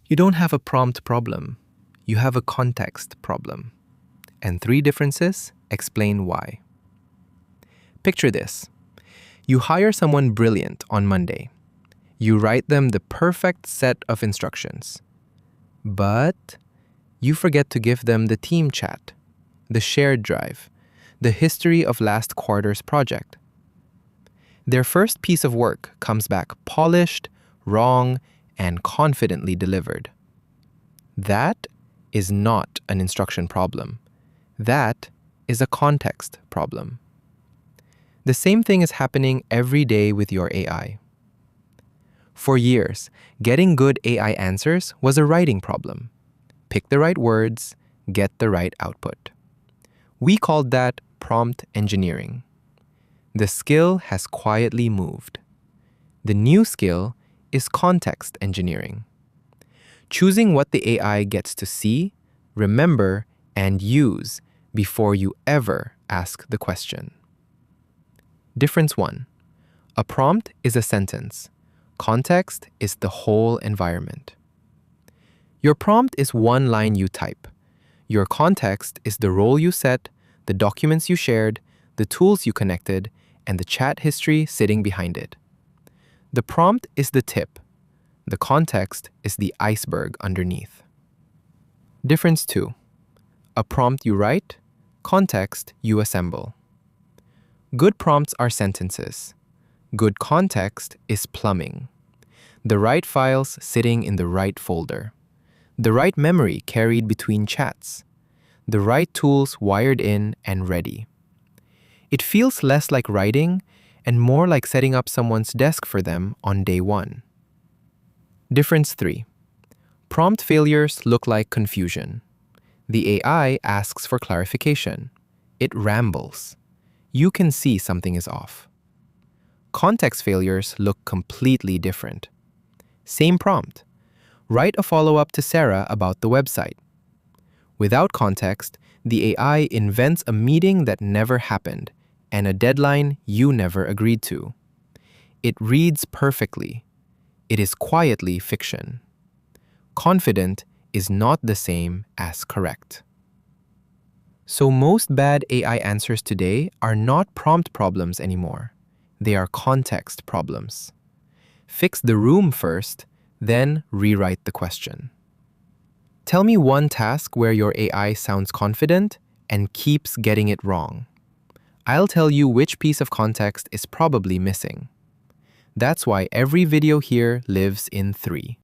You don't have a prompt problem. You have a context problem. And 3 differences explain why. Picture this. You hire someone brilliant on Monday. You write them the perfect set of instructions. But you forget to give them the team chat, the shared drive, the history of last quarter's project. Their first piece of work comes back polished, wrong, and confidently delivered. That is not an instruction problem. That is a context problem. The same thing is happening every day with your AI. For years, getting good AI answers was a writing problem. Pick the right words, get the right output. We called that prompt engineering. The skill has quietly moved. The new skill is context engineering. Choosing what the AI gets to see, remember, and use before you ever ask the question. Difference 1. A prompt is a sentence. Context is the whole environment. Your prompt is one line you type. Your context is the role you set, the documents you shared, the tools you connected, and the chat history sitting behind it. The prompt is the tip. The context is the iceberg underneath. Difference 2. A prompt you write, context you assemble. Good prompts are sentences. Good context is plumbing. The right files sitting in the right folder. The right memory carried between chats. The right tools wired in and ready. It feels less like writing and more like setting up someone's desk for them on day 1. Difference 3. Prompt failures look like confusion. The AI asks for clarification. It rambles. You can see something is off. Context failures look completely different. Same prompt. Write a follow-up to Sarah about the website. Without context, the AI invents a meeting that never happened and a deadline you never agreed to. It reads perfectly. It is quietly fiction. Confident is not the same as correct. So most bad AI answers today are not prompt problems anymore. They are context problems. Fix the room first, then rewrite the question. Tell me one task where your AI sounds confident and keeps getting it wrong. I'll tell you which piece of context is probably missing. That's why every video here lives in 3.